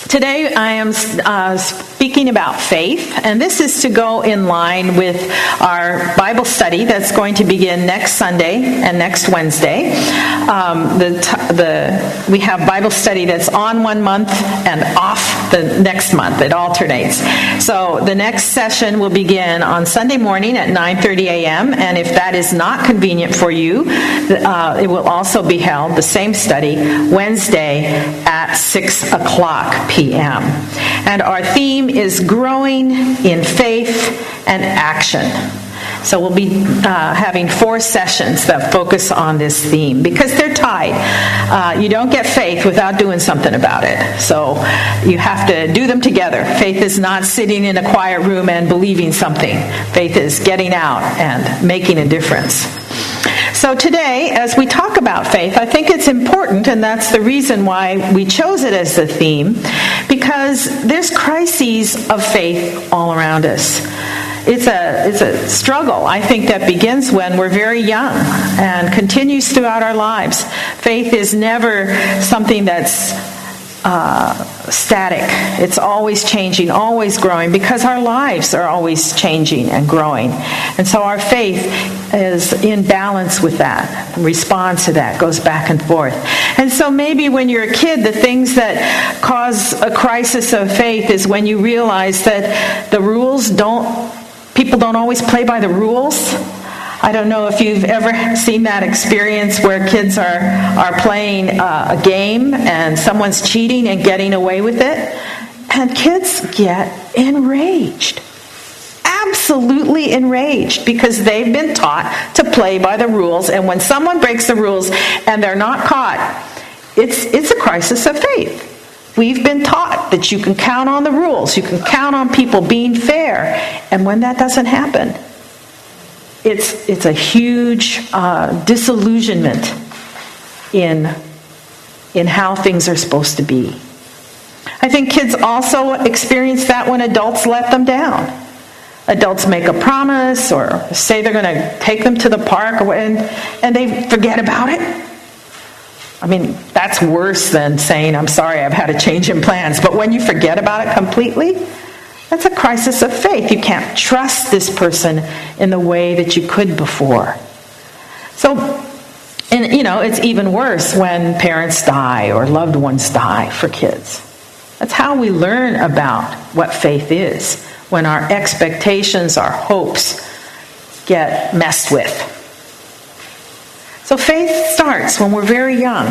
Today I am speaking about faith, and this is to go in line with our Bible study that's going to begin next Sunday and next Wednesday. We have Bible study that's on one month and off the next month. It alternates. So the next session will begin on Sunday morning at 9:30 a.m., and if that is not convenient for you, it will also be held, the same study, Wednesday at 6 o'clock p.m. And our theme is growing in faith and action. So we'll be having 4 sessions that focus on this theme because they're tied. You don't get faith without doing something about it. So you have to do them together. Faith is not sitting in a quiet room and believing something. Faith is getting out and making a difference. So today, as we talk about faith, I think it's important, and that's the reason why we chose it as the theme, because there's crises of faith all around us. It's a struggle, I think, that begins when we're very young and continues throughout our lives. Faith is never something that's static. It's always changing, always growing, because our lives are always changing and growing. And so our faith is in balance with that, responds to that, goes back and forth. And so maybe when you're a kid, the things that cause a crisis of faith is when you realize that people don't always play by the rules. I don't know if you've ever seen that experience where kids are playing a game and someone's cheating and getting away with it. And kids get enraged. Absolutely enraged because they've been taught to play by the rules. And when someone breaks the rules and they're not caught, it's a crisis of faith. We've been taught that you can count on the rules. You can count on people being fair. And when that doesn't happen, it's a huge disillusionment in how things are supposed to be. I think kids also experience that when adults let them down. Adults make a promise or say they're going to take them to the park and they forget about it. I mean, that's worse than saying, I'm sorry, I've had a change in plans. But when you forget about it completely, that's a crisis of faith. You can't trust this person in the way that you could before. It's even worse when parents die or loved ones die for kids. That's how we learn about what faith is, when our expectations, our hopes get messed with. So faith starts when we're very young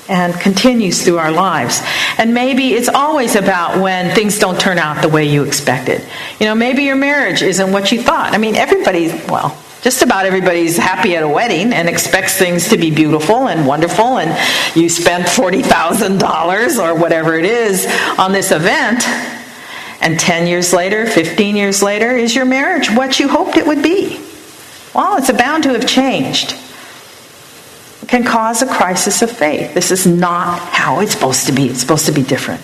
and continues through our lives. And maybe it's always about when things don't turn out the way you expected. Maybe your marriage isn't what you thought. I mean, just about everybody's happy at a wedding and expects things to be beautiful and wonderful, and you spent $40,000 or whatever it is on this event, and 10 years later, 15 years later, is your marriage what you hoped it would be? Well, it's bound to have changed. It can cause a crisis of faith. This is not how it's supposed to be. It's supposed to be different.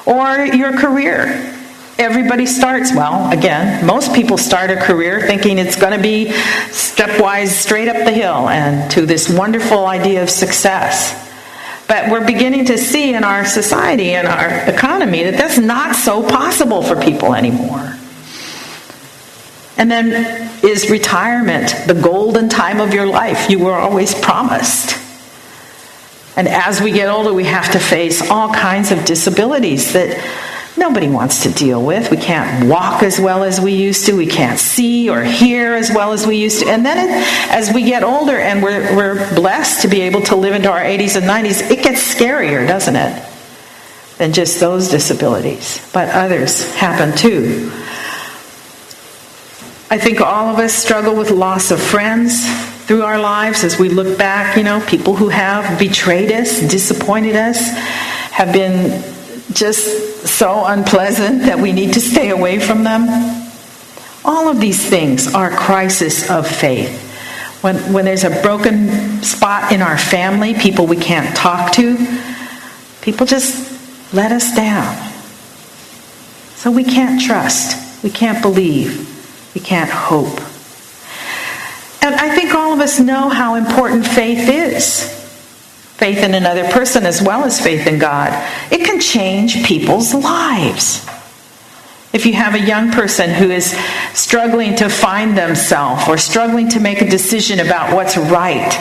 Or your career. Everybody starts, most people start a career thinking it's going to be stepwise straight up the hill and to this wonderful idea of success. But we're beginning to see in our society and our economy that that's not so possible for people anymore. And then is retirement the golden time of your life you were always promised? And as we get older, we have to face all kinds of disabilities that nobody wants to deal with. We can't walk as well as we used to. We can't see or hear as well as we used to. And then as we get older and we're blessed to be able to live into our 80s and 90s, it gets scarier, doesn't it, than just those disabilities. But others happen too. I think all of us struggle with loss of friends through our lives as we look back. People who have betrayed us, disappointed us, have been just so unpleasant that we need to stay away from them. All of these things are crisis of faith. When there's a broken spot in our family, people we can't talk to, people just let us down. So we can't trust, we can't believe, we can't hope. And I think all of us know how important faith is. faith in another person as well as faith in God, it can change people's lives. If you have a young person who is struggling to find themselves or struggling to make a decision about what's right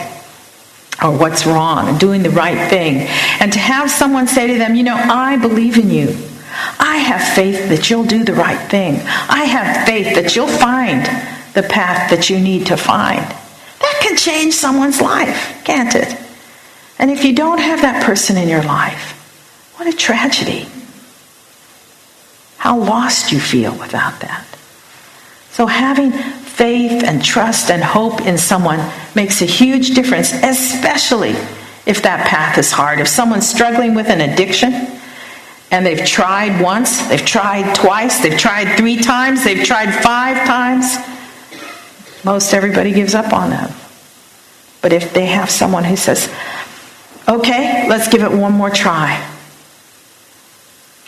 or what's wrong and doing the right thing, and to have someone say to them, I believe in you. I have faith that you'll do the right thing. I have faith that you'll find the path that you need to find. That can change someone's life, can't it? And if you don't have that person in your life, what a tragedy. How lost you feel without that. So having faith and trust and hope in someone makes a huge difference, especially if that path is hard. If someone's struggling with an addiction and they've tried once, they've tried twice, they've tried 3 times, they've tried 5 times, most everybody gives up on them. But if they have someone who says, okay, let's give it one more try.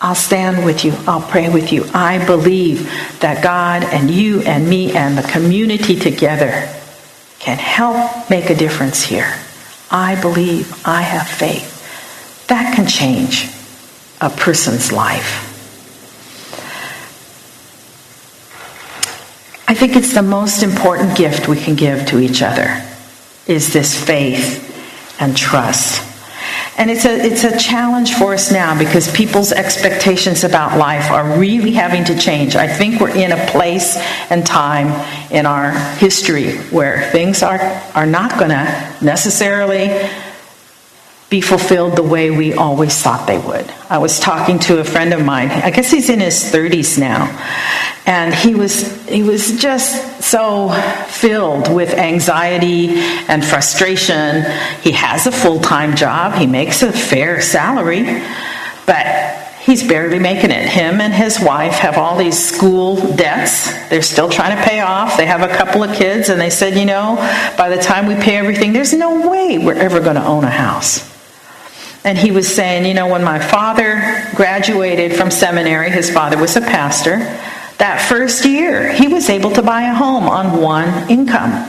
I'll stand with you. I'll pray with you. I believe that God and you and me and the community together can help make a difference here. I believe. I have faith. That can change a person's life. I think it's the most important gift we can give to each other is this faith and trust. And it's a challenge for us now because people's expectations about life are really having to change. I think we're in a place and time in our history where things are not going to necessarily be fulfilled the way we always thought they would. I was talking to a friend of mine. I guess he's in his 30s now. And he was just so filled with anxiety and frustration. He has a full-time job. He makes a fair salary, but he's barely making it. Him and his wife have all these school debts they're still trying to pay off. They have a couple of kids, and they said, by the time we pay everything, there's no way we're ever going to own a house. And he was saying, when my father graduated from seminary, his father was a pastor, that first year, he was able to buy a home on one income.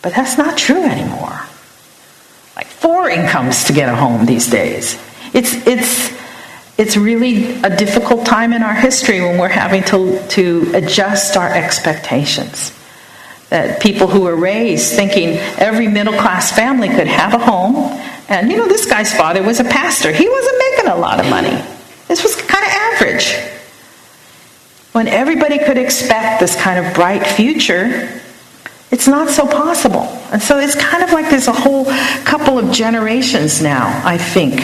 But that's not true anymore. Like 4 incomes to get a home these days. It's really a difficult time in our history when we're having to adjust our expectations. That people who were raised thinking every middle-class family could have a home. And, this guy's father was a pastor. He wasn't making a lot of money. This was kind of average. When everybody could expect this kind of bright future, it's not so possible. And so it's kind of like there's a whole couple of generations now, I think,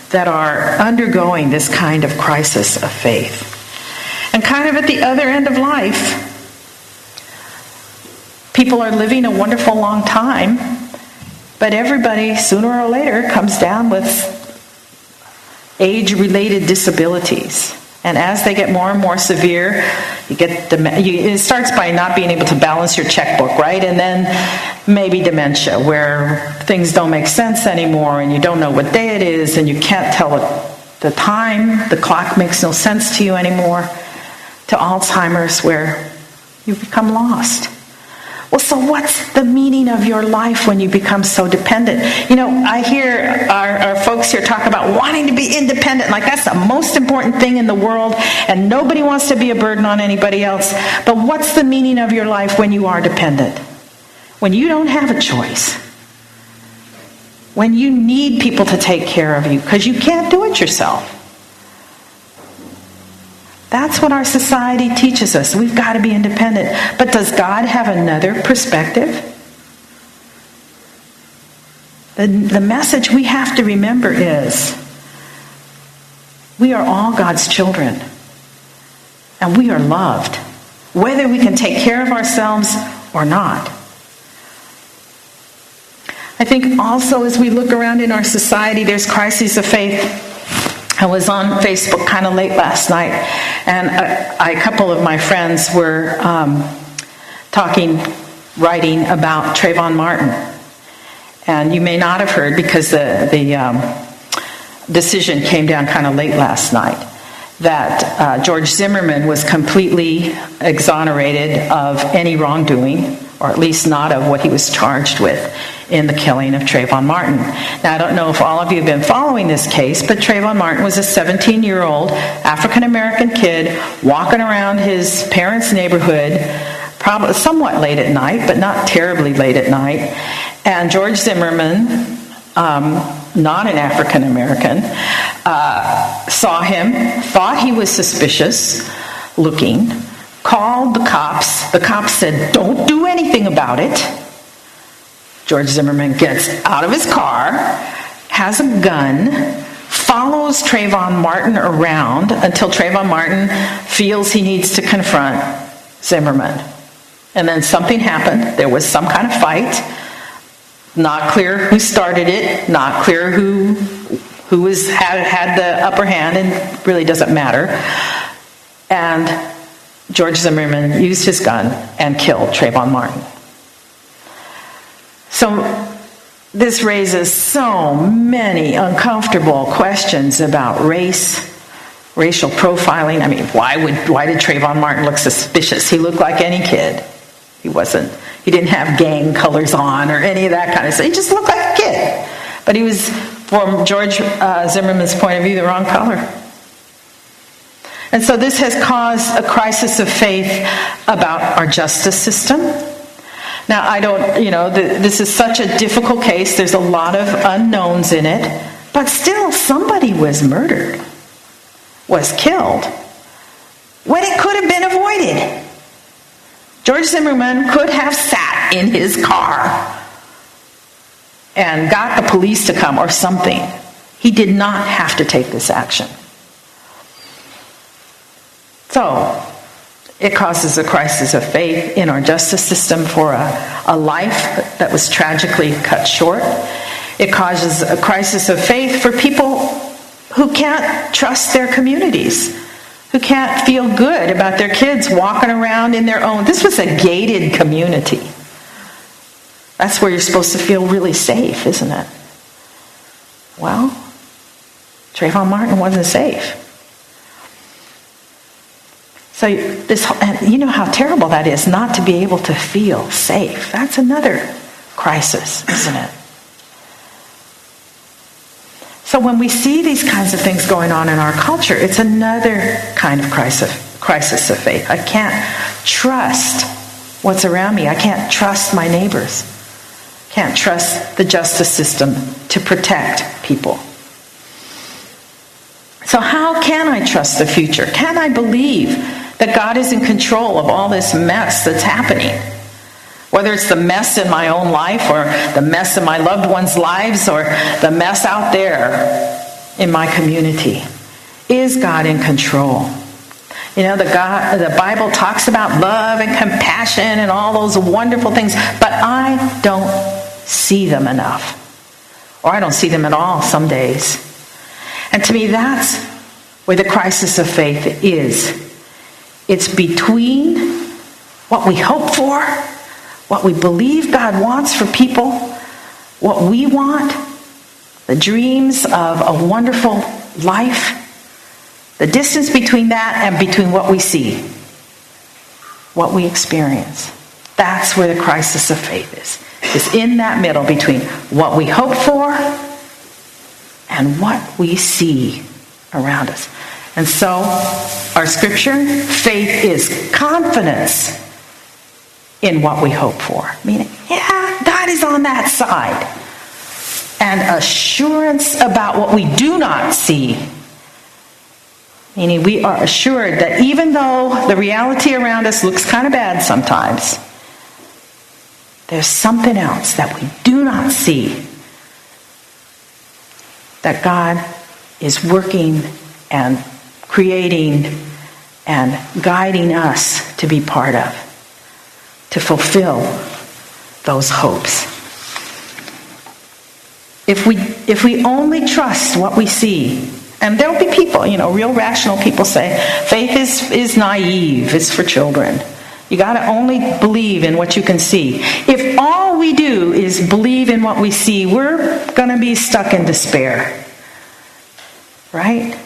that are undergoing this kind of crisis of faith. And kind of at the other end of life, people are living a wonderful long time, but everybody, sooner or later, comes down with age-related disabilities. And as they get more and more severe, it starts by not being able to balance your checkbook, right? And then maybe dementia, where things don't make sense anymore, and you don't know what day it is, and you can't tell the time. The clock makes no sense to you anymore. To Alzheimer's, where you become lost. Well, so what's the meaning of your life when you become so dependent? I hear our folks here talk about wanting to be independent, like that's the most important thing in the world, and nobody wants to be a burden on anybody else. But what's the meaning of your life when you are dependent? When you don't have a choice. When you need people to take care of you because you can't do it yourself. That's what our society teaches us. We've got to be independent. But does God have another perspective? The message we have to remember is we are all God's children. And we are loved, whether we can take care of ourselves or not. I think also as we look around in our society, there's crises of faith. I was on Facebook kind of late last night, and a couple of my friends were writing about Trayvon Martin. And you may not have heard because the decision came down kind of late last night that George Zimmerman was completely exonerated of any wrongdoing or at least not of what he was charged with in the killing of Trayvon Martin. Now, I don't know if all of you have been following this case, but Trayvon Martin was a 17-year-old African-American kid walking around his parents' neighborhood, probably somewhat late at night, but not terribly late at night. And George Zimmerman, not an African-American, saw him, thought he was suspicious looking, called the cops. The cops said, "Don't do anything about it." George Zimmerman gets out of his car, has a gun, follows Trayvon Martin around until Trayvon Martin feels he needs to confront Zimmerman. And then something happened. There was some kind of fight. Not clear who started it, not clear who had the upper hand, and really doesn't matter. And George Zimmerman used his gun and killed Trayvon Martin. So this raises so many uncomfortable questions about race, racial profiling. I mean, why did Trayvon Martin look suspicious? He looked like any kid. He didn't have gang colors on or any of that kind of stuff. He just looked like a kid. But he was, from George Zimmerman's point of view, the wrong color. And so this has caused a crisis of faith about our justice system. Now, this is such a difficult case. There's a lot of unknowns in it. But still, somebody was murdered, was killed, when it could have been avoided. George Zimmerman could have sat in his car and got the police to come or something. He did not have to take this action. So, it causes a crisis of faith in our justice system for a life that was tragically cut short. It causes a crisis of faith for people who can't trust their communities, who can't feel good about their kids walking around in their own. This was a gated community. That's where you're supposed to feel really safe, isn't it? Well, Trayvon Martin wasn't safe. So you know how terrible that is, not to be able to feel safe. That's another crisis, isn't it? So when we see these kinds of things going on in our culture, it's another kind of crisis of faith. I can't trust what's around me. I can't trust my neighbors. Can't trust the justice system to protect people. So how can I trust the future? Can I believe that God is in control of all this mess that's happening? Whether it's the mess in my own life or the mess in my loved ones' lives or the mess out there in my community. Is God in control? You know, the Bible talks about love and compassion and all those wonderful things, but I don't see them enough. Or I don't see them at all some days. And to me, that's where the crisis of faith is. It's between what we hope for, what we believe God wants for people, what we want, the dreams of a wonderful life, the distance between that and between what we see, what we experience. That's where the crisis of faith is. It's in that middle between what we hope for and what we see around us. And so, our scripture, faith is confidence in what we hope for. Meaning, yeah, God is on that side. And assurance about what we do not see. Meaning, we are assured that even though the reality around us looks kind of bad sometimes, there's something else that we do not see that God is working and creating and guiding us to be part of, to fulfill those hopes. If we only trust what we see, and there'll be people, real rational people say, faith is naive, it's for children. You got to only believe in what you can see. If all we do is believe in what we see, we're going to be stuck in despair. Right?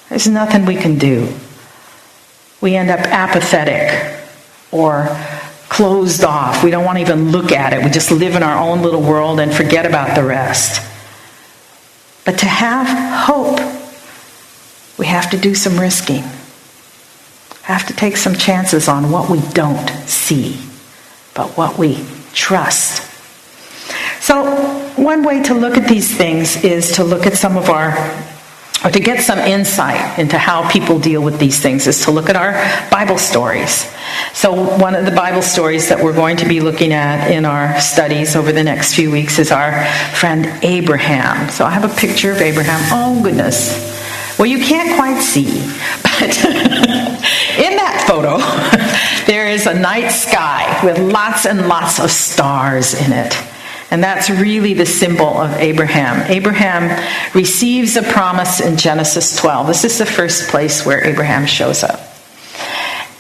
There's nothing we can do. We end up apathetic or closed off. We don't want to even look at it. We just live in our own little world and forget about the rest. But to have hope, we have to do some risking. Have to take some chances on what we don't see, but what we trust. So one way to look at these things is to look at or to get some insight into how people deal with these things, is to look at our Bible stories. So one of the Bible stories that we're going to be looking at in our studies over the next few weeks is our friend Abraham. So I have a picture of Abraham. Oh, goodness. Well, you can't quite see, but in that photo, there is a night sky with lots and lots of stars in it. And that's really the symbol of Abraham. Abraham receives a promise in Genesis 12. This is the first place where Abraham shows up.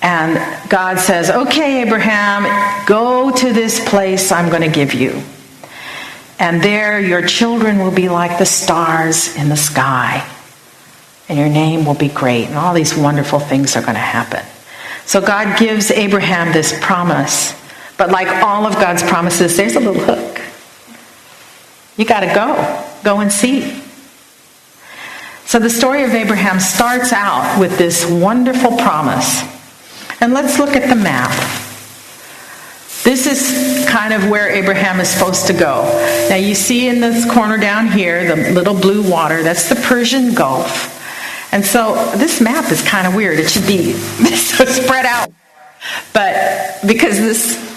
And God says, okay, Abraham, go to this place I'm going to give you. And there your children will be like the stars in the sky. And your name will be great. And all these wonderful things are going to happen. So God gives Abraham this promise. But like all of God's promises, there's a little hook. You got to go and see. So the story of Abraham starts out with this wonderful promise. And let's look at the map. This is kind of where Abraham is supposed to go. Now you see in this corner down here, the little blue water, that's the Persian Gulf. And so this map is kind of weird. It should be so spread out. But because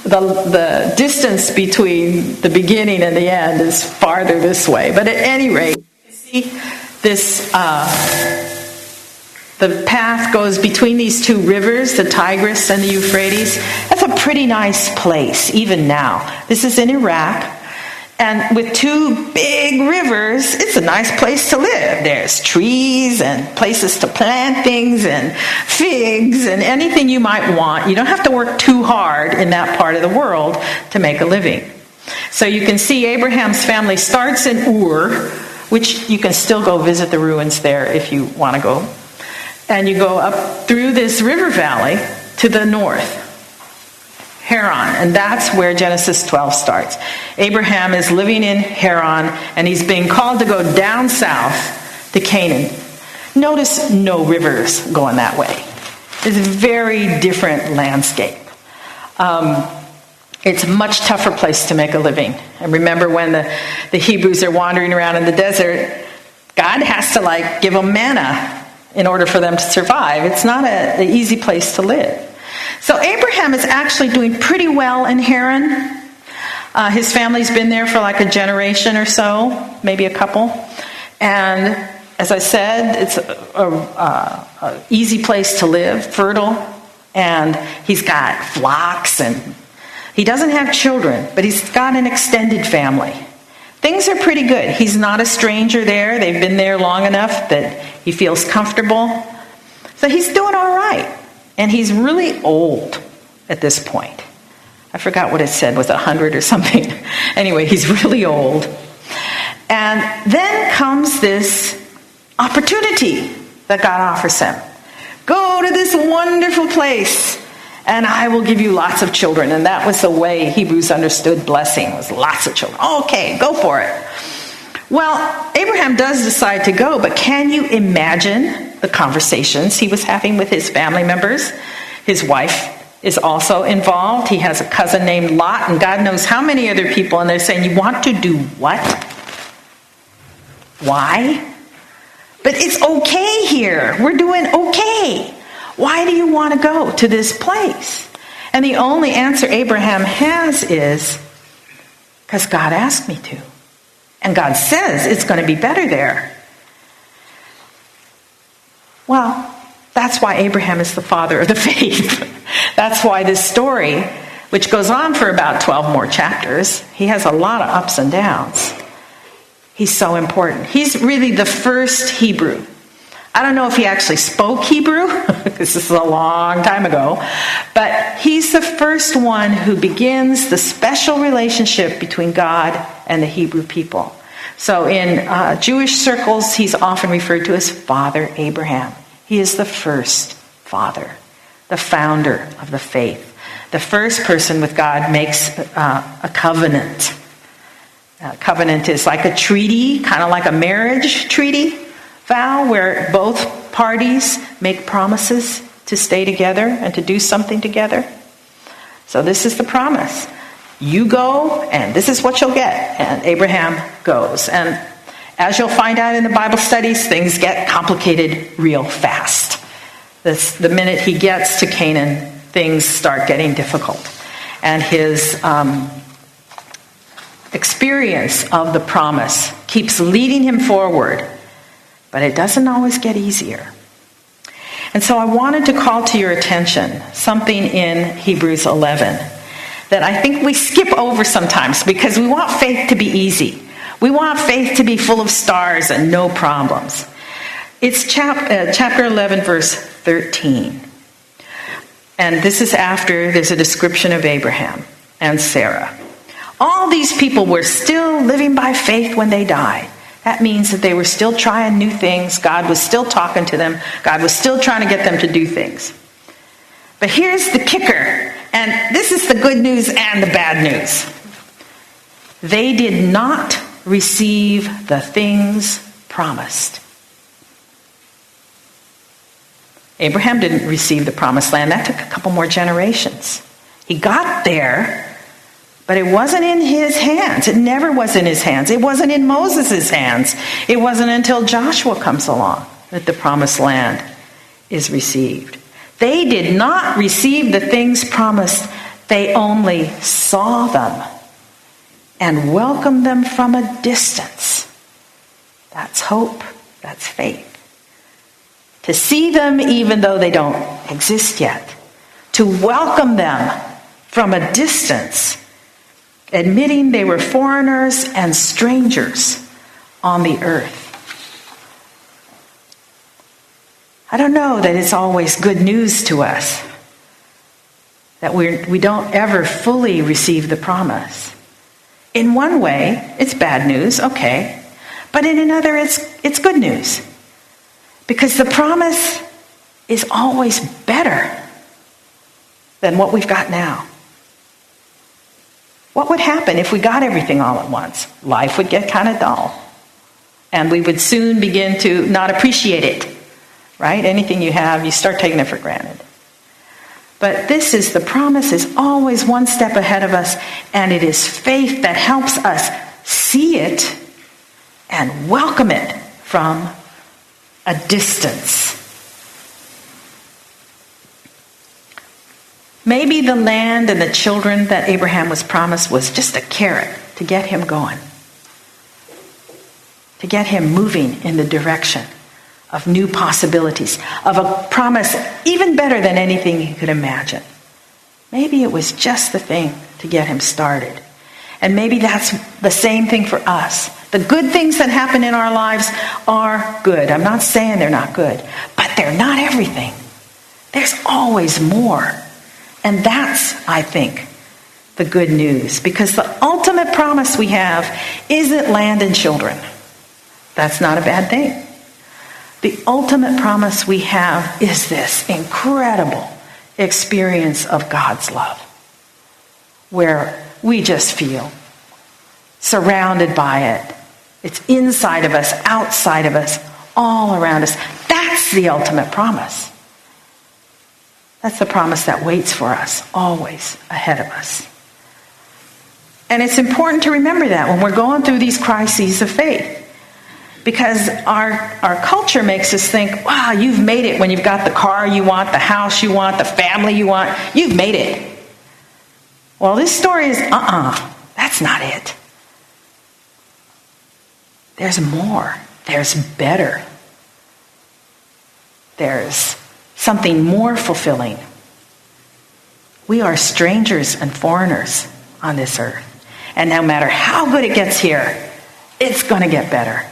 the distance between the beginning and the end is farther this way. But at any rate, you see this, the path goes between these two rivers, the Tigris and the Euphrates. That's a pretty nice place, even now. This is in Iraq. And with two big rivers, it's a nice place to live. There's trees and places to plant things and figs and anything you might want. You don't have to work too hard in that part of the world to make a living. So you can see Abraham's family starts in Ur, which you can still go visit the ruins there if you want to go. And you go up through this river valley to the north. Haran, and that's where Genesis 12 starts. Abraham is living in Haran, and he's being called to go down south to Canaan. Notice no rivers going that way. It's a very different landscape. It's a much tougher place to make a living. And remember when the Hebrews are wandering around in the desert, God has to give them manna in order for them to survive. It's not an easy place to live. So Abraham is actually doing pretty well in Haran. His family's been there for a generation or so, maybe a couple. And as I said, it's a easy place to live, fertile. And he's got flocks, and he doesn't have children, but he's got an extended family. Things are pretty good. He's not a stranger there. They've been there long enough that he feels comfortable. So he's doing all right. And he's really old at this point. I forgot what it said, was it 100 or something? Anyway, he's really old. And then comes this opportunity that God offers him. Go to this wonderful place, and I will give you lots of children. And that was the way Hebrews understood blessing, was lots of children. Okay, go for it. Well, Abraham does decide to go, but can you imagine the conversations he was having with his family members? His wife is also involved. He has a cousin named Lot, and God knows how many other people, and they're saying, you want to do what? Why? But it's okay here. We're doing okay. Why do you want to go to this place? And the only answer Abraham has is, because God asked me to. And God says it's going to be better there. Well, that's why Abraham is the father of the faith. That's why this story, which goes on for about 12 more chapters, he has a lot of ups and downs. He's so important. He's really the first Hebrew. I don't know if he actually spoke Hebrew, because this is a long time ago, but he's the first one who begins the special relationship between God and the Hebrew people. So in Jewish circles, he's often referred to as Father Abraham. He is the first father, the founder of the faith. The first person with God makes a covenant. A covenant is like a treaty, kind of like a marriage treaty vow, where both parties make promises to stay together and to do something together. So this is the promise. You go, and this is what you'll get. And Abraham goes. And as you'll find out in the Bible studies, things get complicated real fast. The minute he gets to Canaan, things start getting difficult. And his experience of the promise keeps leading him forward, but it doesn't always get easier. And so I wanted to call to your attention something in Hebrews 11 that I think we skip over sometimes because we want faith to be easy. We want faith to be full of stars and no problems. It's chapter 11, verse 13. And this is after there's a description of Abraham and Sarah. All these people were still living by faith when they died. That means that they were still trying new things. God was still talking to them. God was still trying to get them to do things. But here's the kicker, and this is the good news and the bad news. They did not receive the things promised. Abraham didn't receive the promised land. That took a couple more generations. He got there, but it wasn't in his hands. It never was in his hands. It wasn't in Moses' hands. It wasn't until Joshua comes along that the promised land is received. They did not receive the things promised. They only saw them and welcomed them from a distance. That's hope. That's faith. To see them even though they don't exist yet. To welcome them from a distance, admitting they were foreigners and strangers on the earth. I don't know that it's always good news to us that we don't ever fully receive the promise. In one way, it's bad news, okay. But in another, it's good news. Because the promise is always better than what we've got now. What would happen if we got everything all at once? Life would get kind of dull. And we would soon begin to not appreciate it. Right? Anything you have, you start taking it for granted. But the promise is always one step ahead of us, and it is faith that helps us see it and welcome it from a distance. Maybe the land and the children that Abraham was promised was just a carrot to get him going, to get him moving in the direction of new possibilities, of a promise even better than anything he could imagine. Maybe it was just the thing to get him started. And maybe that's the same thing for us. The good things that happen in our lives are good. I'm not saying they're not good, but they're not everything. There's always more. And that's, I think, the good news. Because the ultimate promise we have isn't land and children. That's not a bad thing. The ultimate promise we have is this incredible experience of God's love, where we just feel surrounded by it. It's inside of us, outside of us, all around us. That's the ultimate promise. That's the promise that waits for us, always ahead of us. And it's important to remember that when we're going through these crises of faith. Because our culture makes us think, wow, you've made it when you've got the car you want, the house you want, the family you want. You've made it. Well, this story is, that's not it. There's more. There's better. There's something more fulfilling. We are strangers and foreigners on this earth. And no matter how good it gets here, it's going to get better.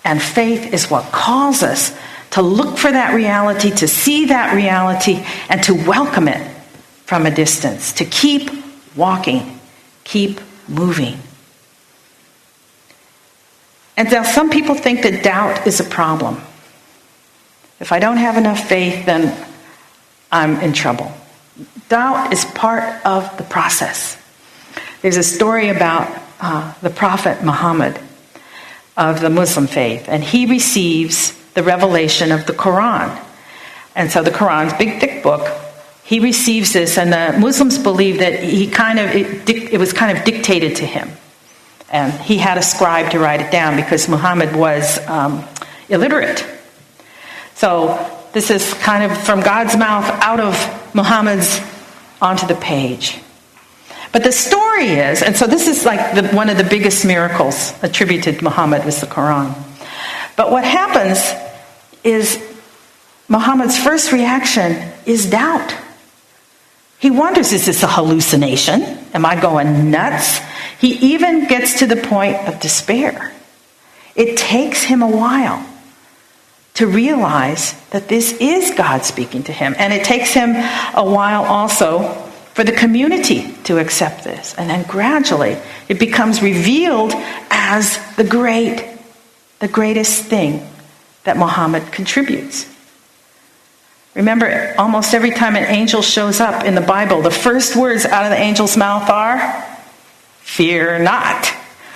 And faith is what calls us to look for that reality, to see that reality, and to welcome it from a distance, to keep walking, keep moving. And now some people think that doubt is a problem. If I don't have enough faith, then I'm in trouble. Doubt is part of the process. There's a story about the Prophet Muhammad of the Muslim faith, and he receives the revelation of the Quran. And so the Quran's big, thick book, he receives this, and the Muslims believe that it was kind of dictated to him. And he had a scribe to write it down because Muhammad was illiterate. So this is kind of from God's mouth out of Muhammad's onto the page. But the story is, and so this is like one of the biggest miracles attributed to Muhammad was the Quran. But what happens is Muhammad's first reaction is doubt. He wonders, is this a hallucination? Am I going nuts? He even gets to the point of despair. It takes him a while to realize that this is God speaking to him. And it takes him a while also for the community to accept this. And then gradually it becomes revealed as the greatest thing that Muhammad contributes. Remember, almost every time an angel shows up in the Bible, the first words out of the angel's mouth are, "Fear not,"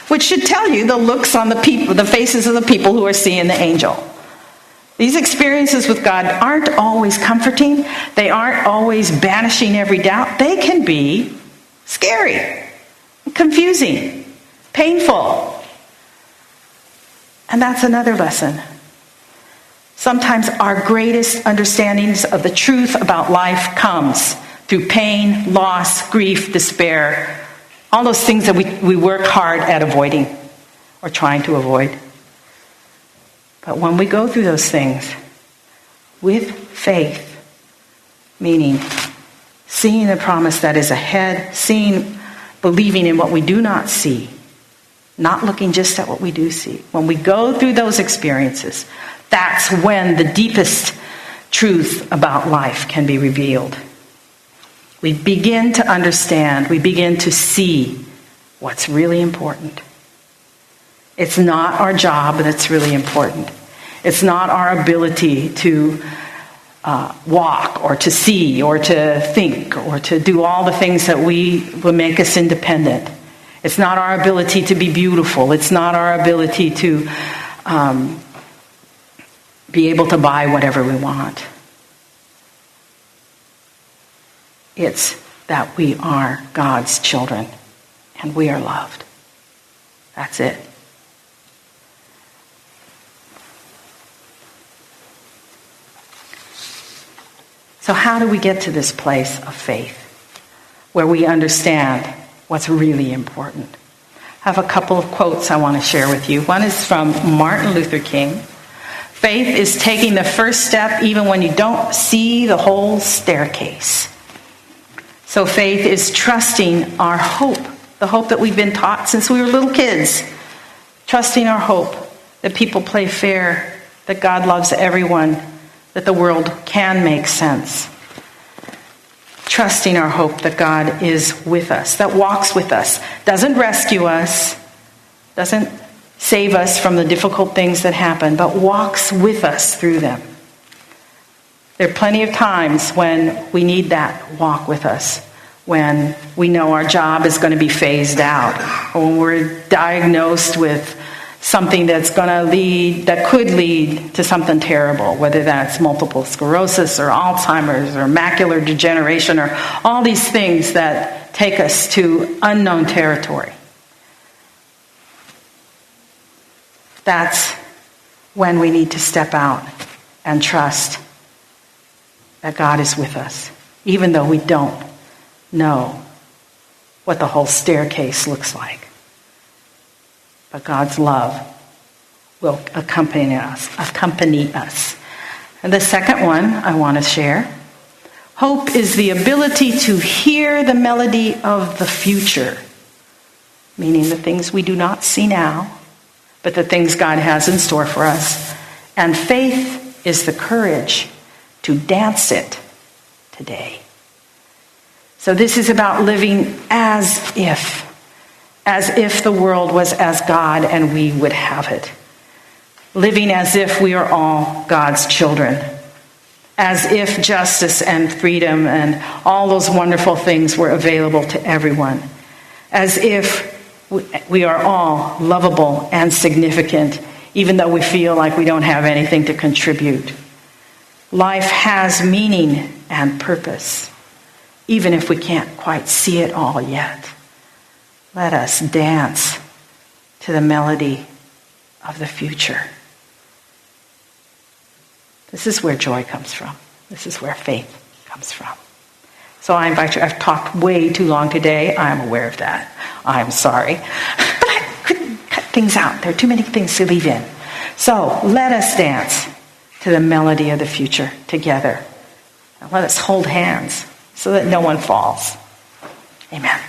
which should tell you the looks on the faces of the people who are seeing the angel. These experiences with God aren't always comforting. They aren't always banishing every doubt. They can be scary, confusing, painful. And that's another lesson. Sometimes our greatest understandings of the truth about life comes through pain, loss, grief, despair, all those things that we work hard at avoiding or trying to avoid. But when we go through those things with faith, meaning seeing the promise that is ahead, believing in what we do not see, not looking just at what we do see. When we go through those experiences, that's when the deepest truth about life can be revealed. We begin to understand, we begin to see what's really important. It's not our job that's really important. It's not our ability to walk or to see or to think or to do all the things that will make us independent. It's not our ability to be beautiful. It's not our ability to be able to buy whatever we want. It's that we are God's children and we are loved. That's it. So how do we get to this place of faith where we understand what's really important? I have a couple of quotes I want to share with you. One is from Martin Luther King. Faith is taking the first step even when you don't see the whole staircase. So faith is trusting our hope, the hope that we've been taught since we were little kids. Trusting our hope that people play fair, that God loves everyone, that the world can make sense. Trusting our hope that God is with us, that walks with us, doesn't rescue us, doesn't save us from the difficult things that happen, but walks with us through them. There are plenty of times when we need that walk with us, when we know our job is going to be phased out, or when we're diagnosed with something that could lead to something terrible, whether that's multiple sclerosis or Alzheimer's or macular degeneration or all these things that take us to unknown territory. That's when we need to step out and trust that God is with us, even though we don't know what the whole staircase looks like. But God's love will accompany us. And the second one I want to share, hope is the ability to hear the melody of the future, meaning the things we do not see now, but the things God has in store for us. And faith is the courage to dance it today. So this is about living as if the world was as God and we would have it. Living as if we are all God's children. as if justice and freedom and all those wonderful things were available to everyone, as if we are all lovable and significant, even though we feel like we don't have anything to contribute. Life has meaning and purpose, even if we can't quite see it all yet. Let us dance to the melody of the future. This is where joy comes from. This is where faith comes from. So I invite you, I've talked way too long today. I'm aware of that. I'm sorry. But I couldn't cut things out. There are too many things to leave in. So let us dance to the melody of the future together. And let us hold hands so that no one falls. Amen.